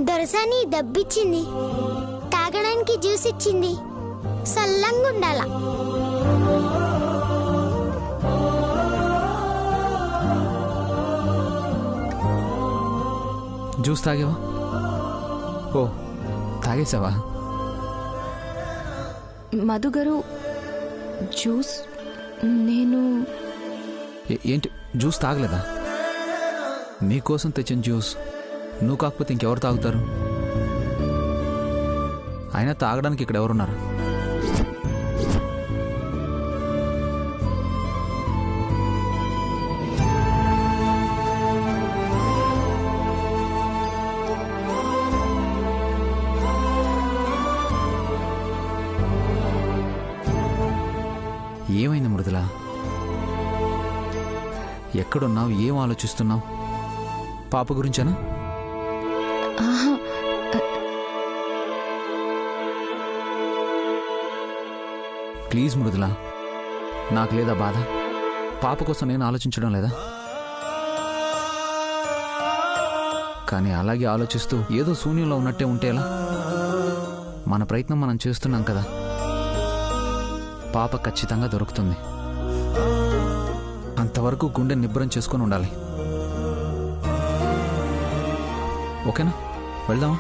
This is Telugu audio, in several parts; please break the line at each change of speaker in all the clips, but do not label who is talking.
దొరసాని దబ్బిచ్చింది, తాగడానికి జ్యూస్ ఇచ్చింది. సల్లంగా ఉండాల.
జ్యూస్ తాగేవా? ఓ, తాగేసావా?
మధు గారు, జ్యూస్ నేను
ఏంటి జ్యూస్ తాగలేదా? నీకోసం తెచ్చిన జ్యూస్ నువ్వు కాకపోతే ఇంకెవరు తాగుతారు? అయినా తాగడానికి ఇక్కడ ఎవరున్నారు? ఏమైంది మృదుల? ఎక్కడున్నావు? ఏం ఆలోచిస్తున్నావు? పాప గురించేనా? ప్లీజ్ మృదుల, నాకు లేదా బాధ? పాప కోసం నేను ఆలోచించడం లేదా? కానీ అలాగే ఆలోచిస్తూ ఏదో శూన్యంలో ఉన్నట్టే ఉంటే ఎలా? మన ప్రయత్నం మనం చేస్తున్నాం కదా. పాప ఖచ్చితంగా దొరుకుతుంది. అంతవరకు గుండె నిబ్బరం చేసుకొని ఉండాలి. ఓకేనా? వెళ్దామా?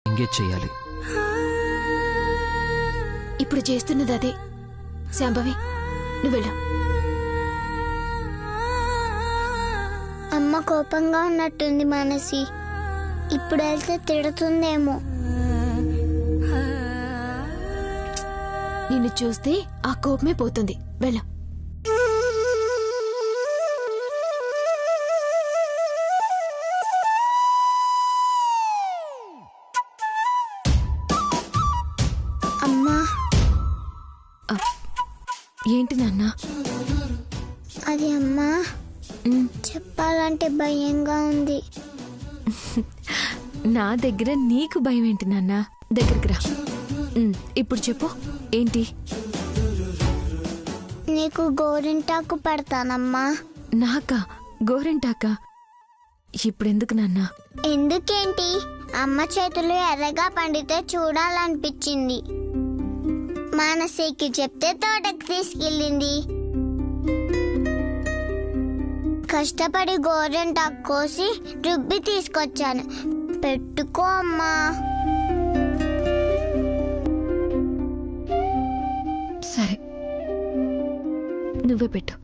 ఎంగేజ్ చేయాలి.
ఇప్పుడు చేస్తున్నది అదే. శాంభవి, నువ్వు వెళ్ళు.
అమ్మ కోపంగా ఉన్నట్టుంది మానసి. ఇప్పుడు వెళ్తే తిడుతుందేమో.
నిన్ను చూస్తే ఆ కోపమే పోతుంది. వెళ్ళు. ఏంటి నాన్న?
అది అమ్మా, చెప్పాలంటే భయంగా ఉంది.
నా దగ్గర నీకు భయం ఏంటి నాన్న? దగ్గరికి రా. ఇప్పుడు చెప్పు, ఏంటి?
నీకు గోరింటాకు పెడతానమ్మా.
నాకా? గోరింటాకా? ఇప్పుడెందుకు నాన్న?
ఎందుకేంటి, అమ్మ చేతులు ఎర్రగా పండితే చూడాలనిపించింది. మానసికి చెప్తే తోటకి తీసుకెళ్ళింది. కష్టపడి గోరింటాకు కోసి రుబ్బి తీసుకొచ్చాను. పెట్టుకో అమ్మా.
సరే, నువ్వే పెట్టు.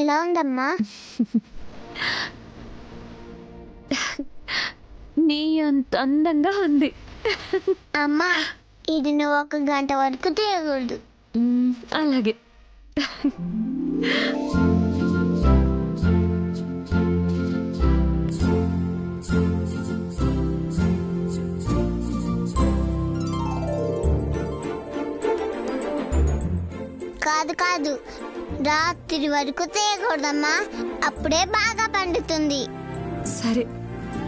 ఎలా ఉందమ్మా?
నీ అంత అందంగా ఉంది.
అమ్మా, ఇది నువ్వు 1 గంట వరకు తీయకూడదు.
అలాగే.
కాదు కాదు, రాత్రి వరకు తేయకూడదమ్మా, అప్పుడే బాగా పండుతుంది.
సరే,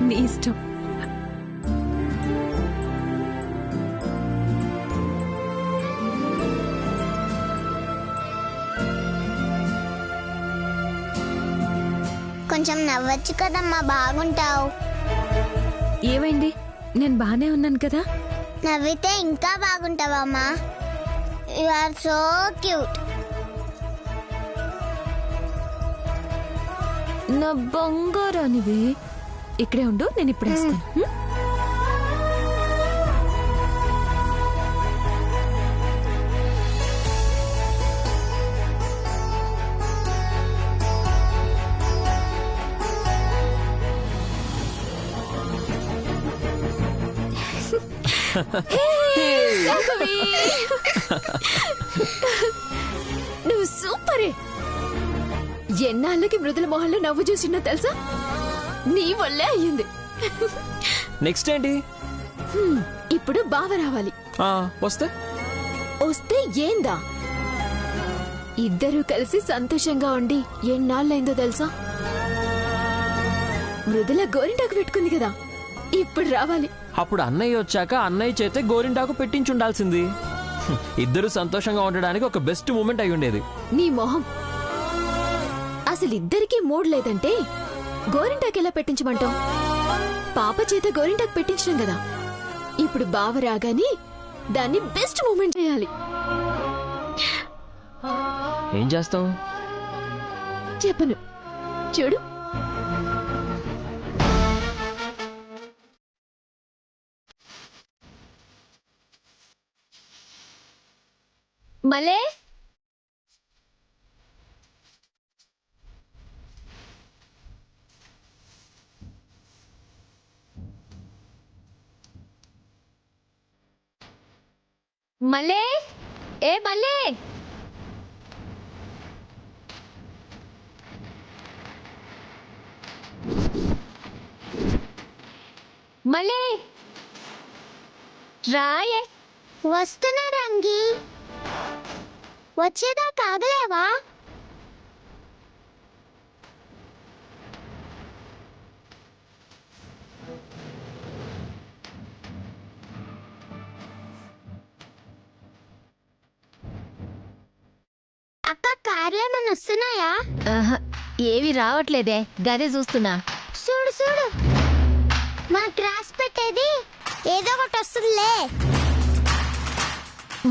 నీ ఇష్టం.
కొంచెం నవ్వచ్చు కదమ్మా, బాగుంటావు.
ఏమైంది? నేను బానే ఉన్నాను కదా.
నవ్వితే ఇంకా బాగుంటావమ్మా. You are so cute.
నా బంగారానివి. ఇక్కడే ఉండు, నేను ఇప్పుడే వస్తాను. నువ్వు సూపరే. ఎన్నాళ్ళకి మృదుల మొహంలో నవ్వు చూసినా తెలుసా? నీ వల్లే అయ్యింది.
నెక్స్ట్ ఏంటి?
ఇప్పుడు బావ రావాలి.
వస్తే
వస్తే ఏందా? ఇద్దరూ కలిసి సంతోషంగా ఉండి ఎన్నాళ్ళైందో తెలుసా? మృదుల గోరింటాకు పెట్టుకుంది కదా, ఇప్పుడు రావాలి.
అప్పుడు అన్నయ్య వచ్చాక అన్నయ్య చేతే గోరింటాకు పెట్టించుండాల్సింది. ఇద్దరు సంతోషంగా ఉండడానికి ఒక బెస్ట్ మూమెంట్ అయి ఉండేది.
నీ మొహం. అసలు ఇద్దరికీ మూడ్ లేదంటే గోరింటాకు ఎలా పెట్టించమంటావు? పాప చేత గోరింటాకు పెట్టించడం కదా. ఇప్పుడు బావ రాగానే దాన్ని బెస్ట్ మూమెంట్ చేయాలి.
ఏం చేస్తాం?
చెప్పను, చూడు. మలే, మలే, ఏ మలే, మలే రాయే.
వస్తున్నా రంగి. వచ్చేదా కాగలేవా? అక్క, కార్లేమన్నా వస్తున్నాయా?
ఏవి రావట్లేదే, గదే చూస్తున్నా.
చూడు చూడు, మనకు రాసి పెట్టేది ఏదో ఒకటి వస్తుందిలే.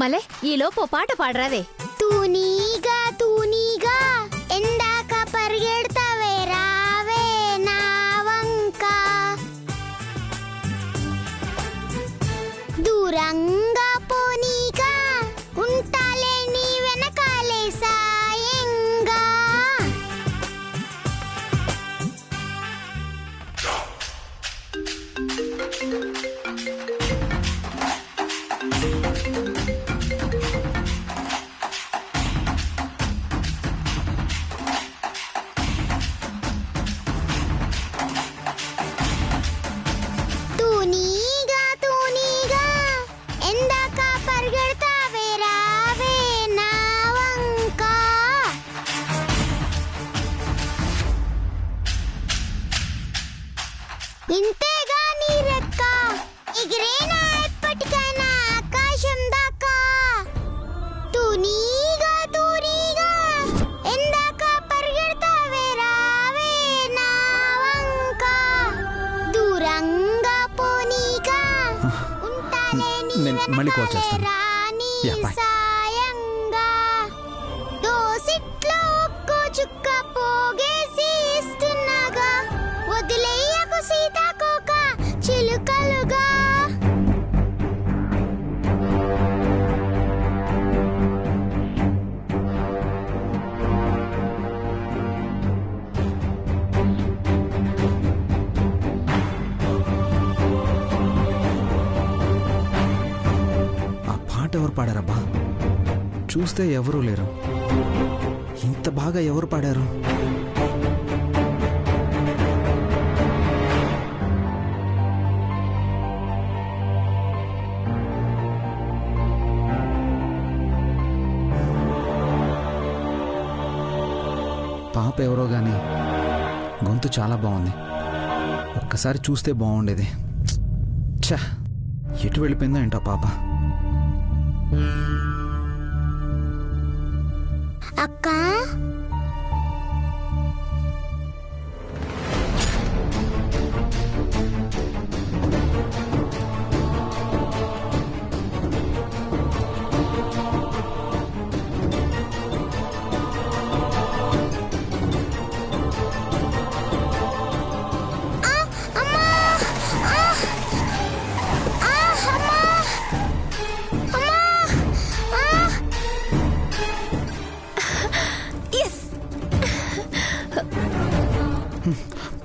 మలే, ఈలోపు పాట పాడరావే.
తూనీగా తూనీగా ఎందాక పరిగెడతావే, రావే నా వంక, దూరంగా పోనీగా ఉంటాలే నీ వెనకాలే సాయంగా. తూనీగా తూనీగా ఎందాక పరిగెడతావే, రావే నా వంక. ఇంతేగా నీ రెక్క, ఎగిరేనా ఎప్పటికైనా ఆకాశం దాకా. తూనీగా తూనీగా ఎందాక పరిగెడతావే, రావే నా వంక, దూరంగా పోనీగా ఉంటాలే నీ
నేను మళ్ళీ కాల్
వెనకాలే
చేస్తాను.
రాని
Yeah, bye.
సాయంగా. దోసిట్లో ఒక్కో చుక్క పోగేసి ఇస్తున్నాగా, వదిలేయకు సీతాకోక చిలుకలుగా.
ఆ పాట ఎవరు పాడారబ్బా? చూస్తే ఎవరూ లేరు. ఇంత బాగా ఎవరు పాడారు? పాప ఎవరో గాని గొంతు చాలా బాగుంది. ఒక్కసారి చూస్తే బాగుండేది. ఛా, ఎటు వెళ్ళిపోయిందో ఏంటో పాప.
అక్క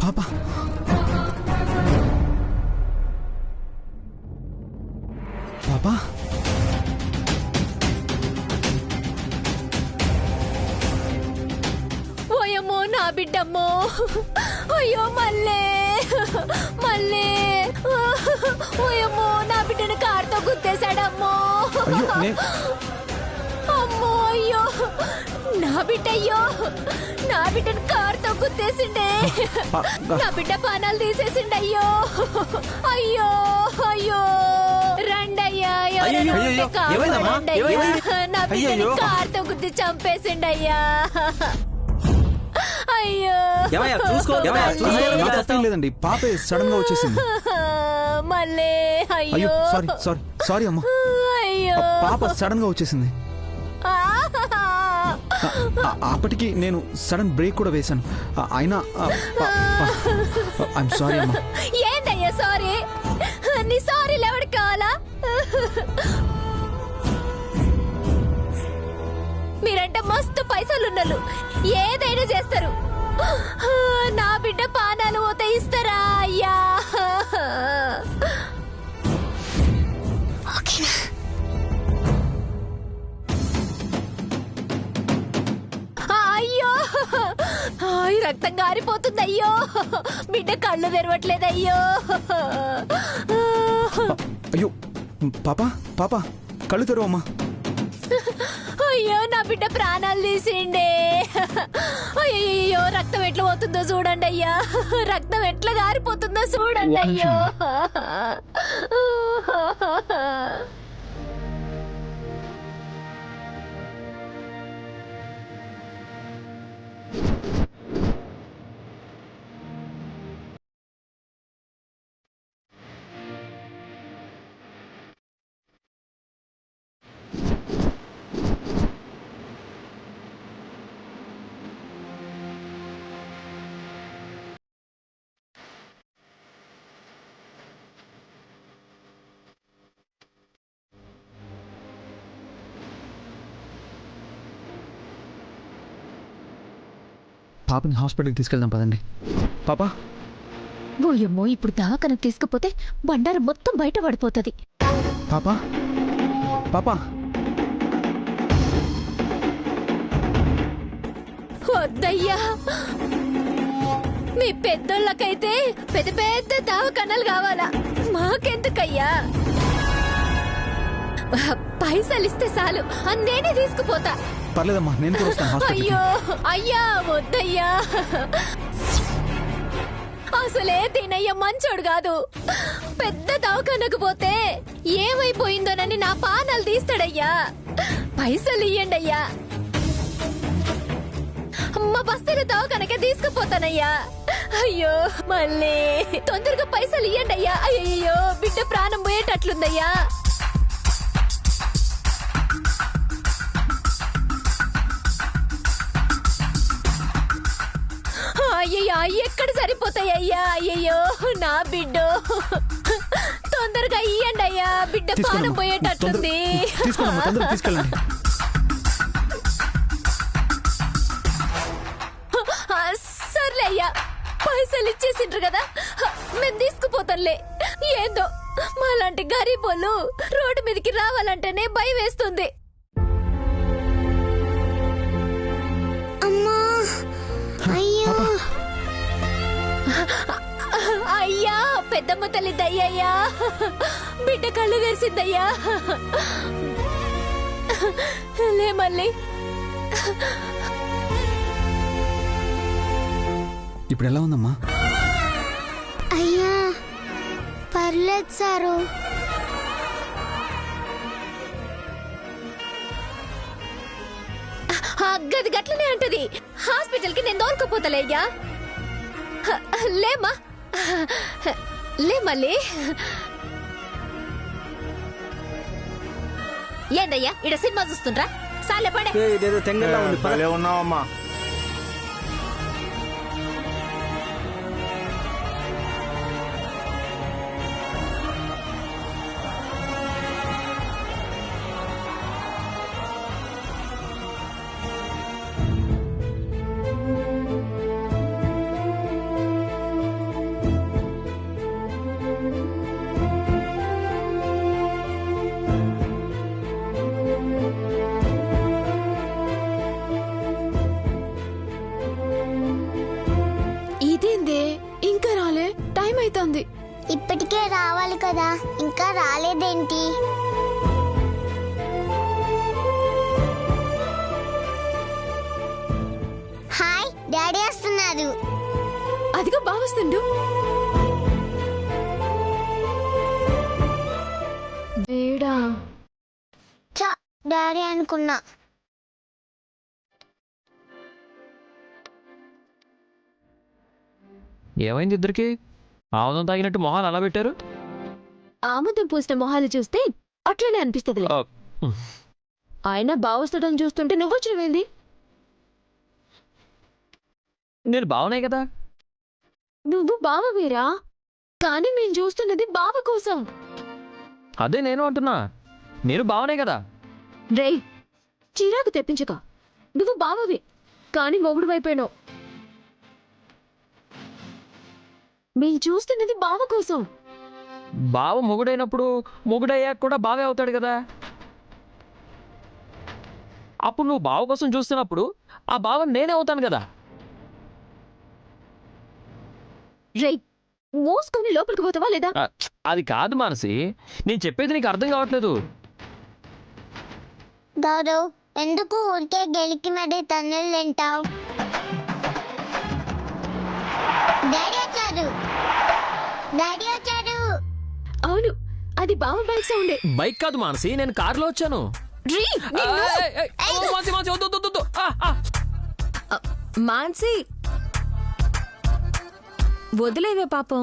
పాప పాప
ఓయమ్మో నా బిడ్డమ్మో, అయ్యో మళ్ళీ మళ్ళీ, ఓయమ్మో నా బిడ్డను కారుతో గుద్దేశాడమ్మో.
అయ్యో
అమ్మో అయ్యో నా బిడ్డ, అయ్యో నా బిడ్డను కారుతో గుద్దేసిండే. నా బిడ్డ పానాలు తీసేసిండు. అయ్యో అయ్యో అయ్యో రండయ్యా, నా బిడ్డని కారుతో గుద్ది చంపేసిండయ్యా. అయ్యో
లేదండి, పాప సడన్ గా వచ్చేసింది.
మళ్ళీ
అయ్యో సారీ సారీ సారీ అమ్మా.
అయ్యో
పాప సడన్ గా వచ్చేసింది. అప్పటికి నేను సడన్ బ్రేక్ కూడా వేశాను. అయినా ఐఎమ్ సారీ అమ్మా.
ఏందయ్యా సారీ? నీ సారీ ఎవరికి కావాలా? మీరంటే మస్తు పైసలున్నలు, ఏదైనా చేస్తారు. నా బిడ్డ పానాలు ఊత ఇస్తారా అయ్యా? అయ్యో రక్తం గారిపోతుంది. అయ్యో బిడ్డ కళ్ళు తెరవట్లేదు. అయ్యో
అయ్యో పాప పాప కళ్ళు తెరవమ్మా.
అయ్యో నా బిడ్డ ప్రాణాలు తీసిండే. అయ్యో రక్తం ఎట్లా పోతుందో చూడండి అయ్యా, రక్తం ఎట్లా గారిపోతుందో చూడండి. అయ్యో
పాపని హాస్పిటల్కి తీసుకెళ్దాం పదండి. పాప
ఓయమ్మో ఇప్పుడు దాకనకు తీసుకుపోతే బండారం మొత్తం బయట పడిపోతుంది.
పాప పాప
వద్దయ్యా, మీ పెద్దోళ్ళకైతే పెద్ద పెద్ద దవాఖానాలు కావాలా, మాకెందుకయ్యా? పైసలు ఇస్తే చాలు, నేనే తీసుకుపోతా.
పర్లేదమ్మా, నేను కూడా వస్తాను హాస్పిటల్కి.
అయ్యో అయ్యా వద్దయ్యా, అసలే తినయ్య మంచోడు కాదు. పెద్ద దవాఖానకు పోతే ఏమైపోయిందోనని నా పానాలు తీస్తాడయ్యా. పైసలు ఇయ్యండి అయ్యా, మా బస్తీల దవాఖానకే తీసుకుపోతానయ్యా. అయ్యో మళ్ళీ తొందరగా పైసలు ఇయ్యండి అయ్యా. అయ్యో బిడ్డ ప్రాణం పోయేటట్లుందయ్యా. అయ్యయ్యా ఎక్కడ సరిపోతాయ్యా? అయ్యయ్యో నా బిడ్డ, తొందరగా ఇయ్యండి అయ్యా, బిడ్డ పానం పోయేటట్లుంది. సర్లే అయ్యా, పైసలు ఇచ్చేసిండ్రు కదా, మేము తీసుకుపోతాంలే. ఏందో మాలాంటి గరీబోళ్ళు రోడ్డు మీదకి రావాలంటేనే భయం వేస్తుంది. అయ్యా పెద్దమ్మ తల్లి దయ్యయ్యా, బిడ్డ కళ్ళు తెరిసిందయ్యా. లే మళ్ళీ
ఇప్పుడు ఎలా ఉందమ్మా?
అయ్యా పర్లేదు సారు.
గది గట్లనే అంటది. హాస్పిటల్కి నేను దోలుకపోతలేయ్యా. లేమ్మా లే మళ్ళీ. ఏందయ్యా ఇడ సినిమా చూస్తుండ్రా? సాలే పడే.
ఇదేదో తెంగల్లా ఉంది.
భలే ఉన్నావమ్మా.
ఇదేందే ఇంకా రాలే? టైం అవుతుంది.
ఇప్పటికే రావాలి కదా, ఇంకా రాలేదేంటి? హాయ్ డాడీ వస్తున్నారు.
అదిగో బావస్తుండు. వేడా
చా డాడీ అనుకున్నా.
ఏమైంది ఇద్దరికి? ఆముదం తాగినట్టు మొహాలు అలా పెట్టారు.
ఆముదం పూసిన మొహాలు చూస్తే అట్లనే అనిపిస్తుంది. ఆయన బావస్తడం చూస్తుంటే నువ్వొచ్చినవేంది?
నేను బాగున్నాయి కదా.
నువ్వు బావవేరా, కానీ మేము చూస్తున్నది బావ కోసం.
అదే నేను అంటున్నా, నేను బాగున్నాయి కదా.
రేయ్ చిరాకు తెప్పించక. నువ్వు బావవే, కానీ మొగుడు వైపోయినావు. మేము చూస్తున్నది బావ కోసం.
బావ మొగుడైనప్పుడు మొగుడయ్యాక కూడా బావే అవుతాడు కదా. అప్పుడు నువ్వు బావ కోసం చూస్తున్నప్పుడు ఆ బావ నేనే అవుతాను కదా.
రేయ్ మోసుకొని లోపలికి పోతావా లేదా?
అది కాదు మానసి, నేను చెప్పేది నీకు అర్థం కావట్లేదు.
గౌరవ్ ఎందుకు ఊరికే గెలికి మరీ తన్నులు తింటావు? డాడీ వచ్చారు, డాడీ వచ్చారు.
అవును, అది బావ బైక్ సౌండే.
బైక్ కాదు మానసి, నేను కారులో వచ్చాను.
మాన్సి వదిలేవే పాపం.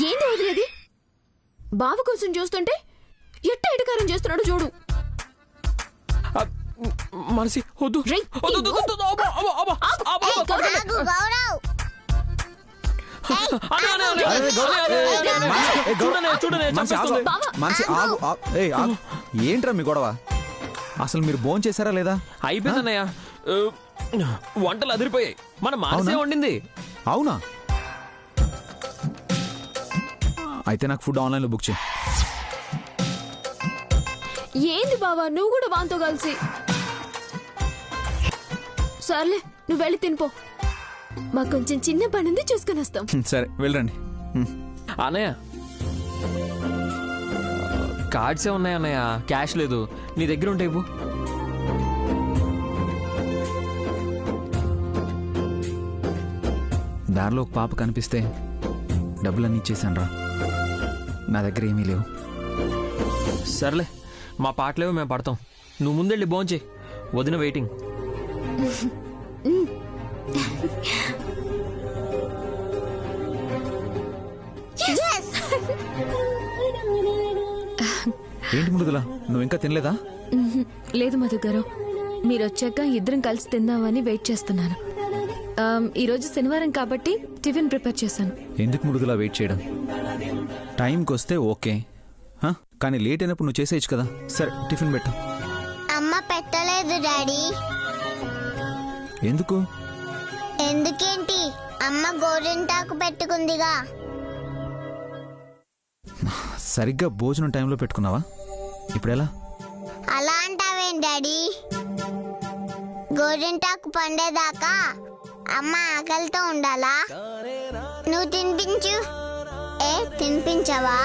ఏంది వదిలేది? బావ కోసం చూస్తుంటే ఎట్ట ఎటకారం చేస్తున్నాడు చూడు.
మానసి వద్దు.
ఆగు గౌరవ్.
ఏంట్రా మీ గొడవ? అసలు మీరు భోజనం చేశారా లేదా?
అయిపోయిందన్నయ్య, వంటలు అదిరిపోయాయి. మన మానసే వండింది.
అవునా? అయితే నాకు ఫుడ్ ఆన్లైన్లో బుక్ చేయి.
ఏంది బావా నువ్వు కూడా వాంతో కలిసి? సర్లే నువ్వు వెళ్ళి తినిపో, మాకు కొంచెం చిన్న పని ఉంది, చూసుకుని వస్తాం.
సరే వెళ్ళండి.
అన్నయ్య కార్డ్సే ఉన్నాయి అన్నయ్య, క్యాష్ లేదు. నీ దగ్గర ఉంటే ఇవ్వు.
దారిలో ఒక పాప కనిపిస్తే డబ్బులన్నీ ఇచ్చేసాను రా. నా దగ్గర ఏమీ లేవు.
సర్లే, మా పాటలేవో మేము పడతాం. నువ్వు ముందెళ్ళి భోంచేయి, వదిన వెయిటింగ్.
ఏంటి ముడుగులా, నువ్వు ఇంకా తినలేదా?
లేదు మధు గారు, మీరు వచ్చాక ఇద్దరం కలిసి తిందామని వెయిట్ చేస్తున్నాను. ఈరోజు శనివారం కాబట్టి టిఫిన్ ప్రిపేర్ చేశాను.
ఎందుకు ముడుగులా వెయిట్ చేయడం? టైంకి వస్తే ఓకే, కానీ లేట్ అయినప్పుడు నువ్వు చేసేయచ్చు కదా. సరే టిఫిన్ పెట్టు.
అమ్మ పెట్టలేదు డాడీ.
ఎందుకు?
ఎందుకేంటి, అమ్మ గోరింటాకు పెట్టుకుందిగా.
సరిగ్గా భోజనం టైంలో పెట్టుకున్నావా? ఇప్పుడు ఎలా?
అలా అంటావేం డాడీ? గోరింటాకు పండేదాకా అమ్మ ఆకలితో ఉండాలా? నువ్వు తినిపించు. తినిపించవా?